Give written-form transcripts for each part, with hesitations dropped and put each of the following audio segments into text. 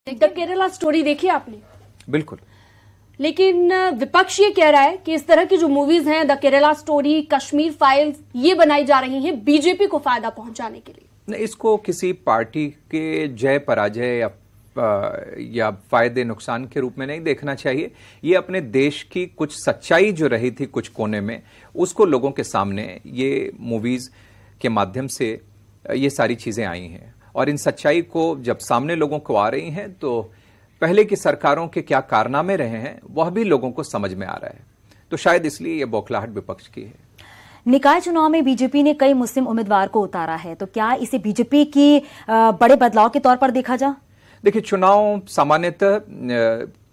The Kerala story देखी आपने? बिल्कुल। लेकिन विपक्ष ये कह रहा है कि इस तरह की जो मूवीज हैं, the Kerala story, Kashmir files, ये बनाई जा रही हैं बीजेपी को फायदा पहुंचाने के लिए। नहीं, इसको किसी पार्टी के जय पराजय या फायदे नुकसान के रूप में नहीं देखना चाहिए। ये अपने देश की कुछ सच्चाई जो रही थी कुछ कोने में, उसको लोगों के सामने ये मूवीज के माध्यम से ये सारी चीजें आई हैं। और इन सच्चाई को जब सामने लोगों को आ रही हैं तो पहले की सरकारों के क्या कारनामे रहे हैं वह भी लोगों को समझ में आ रहा है। तो शायद इसलिए यह बौखलाहट विपक्ष की है। निकाय चुनाव में बीजेपी ने कई मुस्लिम उम्मीदवार को उतारा है, तो क्या इसे बीजेपी की बड़े बदलाव के तौर पर देखा जा? देखिए, चुनाव सामान्यतः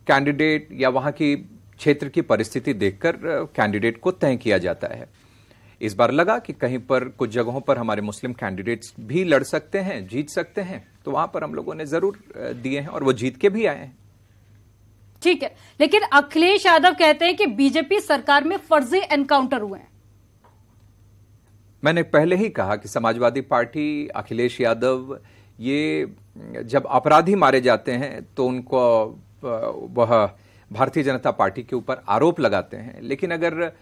कैंडिडेट या वहां की क्षेत्र की परिस्थिति देखकर कैंडिडेट को तय किया जाता है। इस बार लगा कि कहीं पर कुछ जगहों पर हमारे मुस्लिम कैंडिडेट्स भी लड़ सकते हैं, जीत सकते हैं, तो वहां पर हम लोगों ने जरूर दिए हैं और वो जीत के भी आए हैं। ठीक है, लेकिन अखिलेश यादव कहते हैं कि बीजेपी सरकार में फर्जी एनकाउंटर हुए हैं। मैंने पहले ही कहा कि समाजवादी पार्टी, अखिलेश यादव, ये जब अपराधी मारे जाते हैं तो उनको वह भारतीय जनता पार्टी के ऊपर आरोप लगाते हैं, लेकिन अगर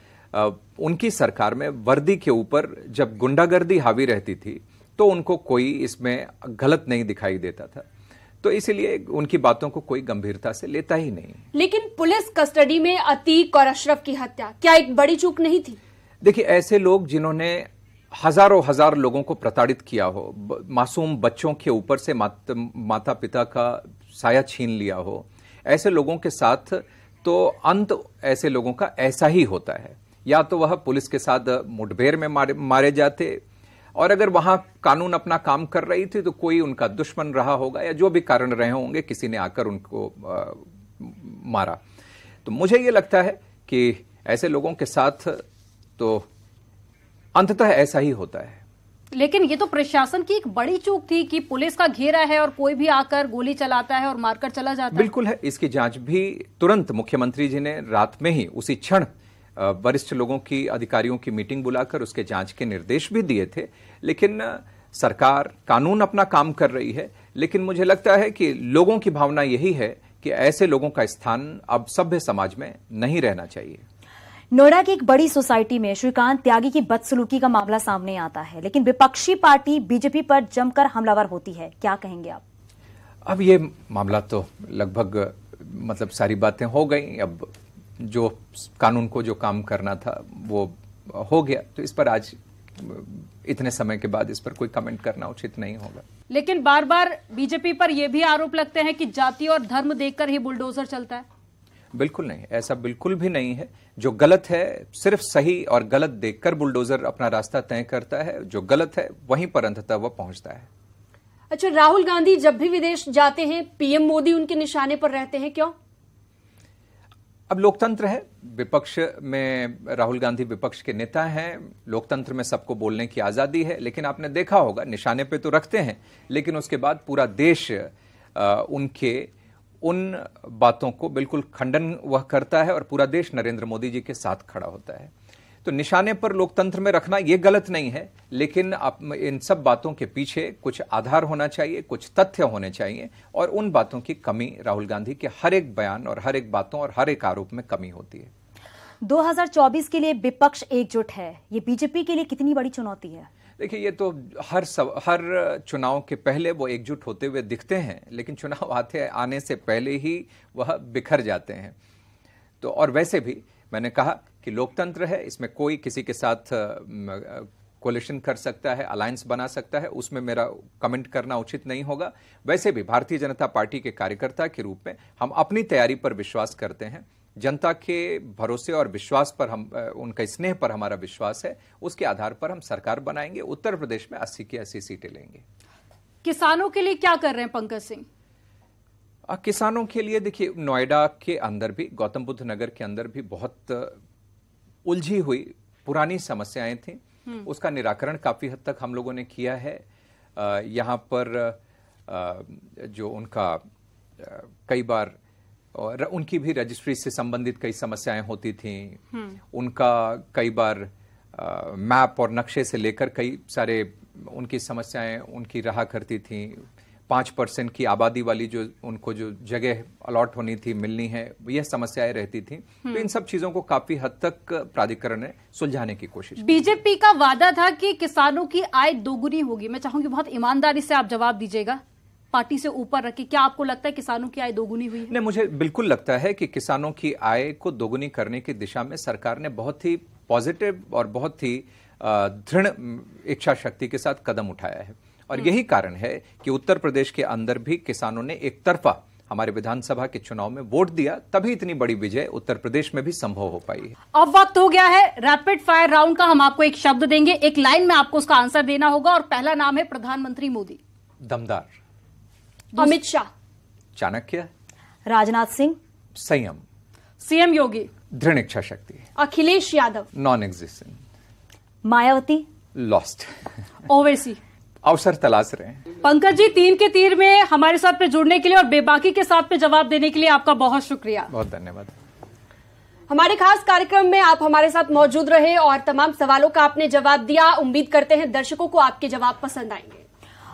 उनकी सरकार में वर्दी के ऊपर जब गुंडागर्दी हावी रहती थी तो उनको कोई इसमें गलत नहीं दिखाई देता था। तो इसलिए उनकी बातों को कोई गंभीरता से लेता ही नहीं। लेकिन पुलिस कस्टडी में अतीक और अशरफ की हत्या क्या एक बड़ी चूक नहीं थी? देखिए, ऐसे लोग जिन्होंने हजार लोगों को प्रताड़ित किया हो, मासूम बच्चों के ऊपर से माता पिता का साया छीन लिया हो, ऐसे लोगों के साथ तो अंत ऐसे लोगों का ऐसा ही होता है। या तो वह पुलिस के साथ मुठभेड़ में मारे जाते, और अगर वहां कानून अपना काम कर रही थी तो कोई उनका दुश्मन रहा होगा या जो भी कारण रहे होंगे, किसी ने आकर उनको मारा। तो मुझे ये लगता है कि ऐसे लोगों के साथ तो अंततः ऐसा ही होता है। लेकिन ये तो प्रशासन की एक बड़ी चूक थी कि पुलिस का घेरा है और कोई भी आकर गोली चलाता है और मारकर चला जाता है। बिल्कुल है। इसकी जांच भी तुरंत मुख्यमंत्री जी ने रात में ही उसी क्षण वरिष्ठ लोगों की, अधिकारियों की मीटिंग बुलाकर उसके जांच के निर्देश भी दिए थे। लेकिन सरकार, कानून अपना काम कर रही है, लेकिन मुझे लगता है कि लोगों की भावना यही है कि ऐसे लोगों का स्थान अब सभ्य समाज में नहीं रहना चाहिए। नोएडा की एक बड़ी सोसाइटी में श्रीकांत त्यागी की बदसलूकी का मामला सामने आता है, लेकिन विपक्षी पार्टी बीजेपी पर जमकर हमलावर होती है। क्या कहेंगे आप? अब ये मामला तो लगभग सारी बातें हो गई। अब जो कानून को जो काम करना था वो हो गया, तो इस पर आज इतने समय के बाद इस पर कोई कमेंट करना उचित नहीं होगा। लेकिन बार बार बीजेपी पर यह भी आरोप लगते हैं कि जाति और धर्म देखकर ही बुलडोजर चलता है। बिल्कुल नहीं, ऐसा बिल्कुल भी नहीं है। जो गलत है सिर्फ सही और गलत देखकर बुलडोजर अपना रास्ता तय करता है, जो गलत है वहीं पर अंततः वह पहुंचता है। अच्छा, राहुल गांधी जब भी विदेश जाते हैं पीएम मोदी उनके निशाने पर रहते हैं, क्यों? अब लोकतंत्र है, विपक्ष में राहुल गांधी विपक्ष के नेता हैं, लोकतंत्र में सबको बोलने की आजादी है। लेकिन आपने देखा होगा, निशाने पे तो रखते हैं, लेकिन उसके बाद पूरा देश उनके उन बातों को बिल्कुल खंडन वह करता है और पूरा देश नरेंद्र मोदी जी के साथ खड़ा होता है। तो निशाने पर लोकतंत्र में रखना यह गलत नहीं है, लेकिन इन सब बातों के पीछे कुछ आधार होना चाहिए, कुछ तथ्य होने चाहिए, और उन बातों की कमी राहुल गांधी के हर एक बयान और हर एक बातों और हर एक आरोप में कमी होती है। 2024 के लिए विपक्ष एकजुट है, ये बीजेपी के लिए कितनी बड़ी चुनौती है? देखिए, ये तो हर चुनाव के पहले वो एकजुट होते हुए दिखते हैं, लेकिन चुनाव आने से पहले ही वह बिखर जाते हैं। तो और वैसे भी मैंने कहा कि लोकतंत्र है, इसमें कोई किसी के साथ कोलिशन कर सकता है, अलायंस बना सकता है, उसमें मेरा कमेंट करना उचित नहीं होगा। वैसे भी भारतीय जनता पार्टी के कार्यकर्ता के रूप में हम अपनी तैयारी पर विश्वास करते हैं। जनता के भरोसे और विश्वास पर उनका स्नेह पर हमारा विश्वास है, उसके आधार पर हम सरकार बनाएंगे। उत्तर प्रदेश में 80 की 80 सीटें लेंगे। किसानों के लिए क्या कर रहे हैं पंकज सिंह? किसानों के लिए देखिए, नोएडा के अंदर भी, गौतम बुद्ध नगर के अंदर भी बहुत उलझी हुई पुरानी समस्याएं थी। उसका निराकरण काफी हद तक हम लोगों ने किया है। यहाँ पर जो उनका कई बार और उनकी भी रजिस्ट्री से संबंधित कई समस्याएं होती थीं। उनका कई बार मैप और नक्शे से लेकर कई सारे उनकी समस्याएं उनकी रहा करती थीं। 5% की आबादी वाली जो उनको जो जगह अलॉट होनी थी, मिलनी है, यह समस्याएं रहती थी। तो इन सब चीजों को काफी हद तक प्राधिकरण ने सुलझाने की कोशिश की। बीजेपी का वादा था कि किसानों की आय दोगुनी होगी। मैं चाहूंगी बहुत ईमानदारी से आप जवाब दीजिएगा, पार्टी से ऊपर रखे, क्या आपको लगता है किसानों की आय दोगुनी हुई है? नहीं, मुझे बिल्कुल लगता है कि किसानों की आय को दोगुनी करने की दिशा में सरकार ने बहुत ही पॉजिटिव और बहुत ही दृढ़ इच्छा शक्ति के साथ कदम उठाया है। और यही कारण है कि उत्तर प्रदेश के अंदर भी किसानों ने एक तरफा हमारे विधानसभा के चुनाव में वोट दिया, तभी इतनी बड़ी विजय उत्तर प्रदेश में भी संभव हो पाई है। अब वक्त हो गया है रैपिड फायर राउंड का। हम आपको एक शब्द देंगे, एक लाइन में आपको उसका आंसर देना होगा, और पहला नाम है प्रधानमंत्री मोदी। दमदार। अमित शाह। चाणक्य। राजनाथ सिंह। संयम। सीएम योगी। दृढ़ इच्छा शक्ति। Akhilesh Yadav. Non existent. Mayawati. Lost. Owaisi. अवसर तलाश रहे हैं। पंकज जी, 3 के तीर में हमारे साथ पे जुड़ने के लिए और बेबाकी के साथ पे जवाब देने के लिए आपका बहुत शुक्रिया। बहुत धन्यवाद। हमारे खास कार्यक्रम में आप हमारे साथ मौजूद रहे और तमाम सवालों का आपने जवाब दिया। उम्मीद करते हैं दर्शकों को आपके जवाब पसंद आएंगे।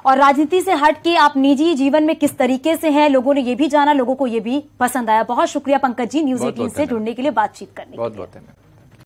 और राजनीति से हट के आप निजी जीवन में किस तरीके से हैं, लोगों ने ये भी जाना, लोगों को ये भी पसंद आया। बहुत शुक्रिया पंकज जी, न्यूज़ 18 से जुड़ने के लिए, बातचीत करने के लिए। बहुत धन्यवाद।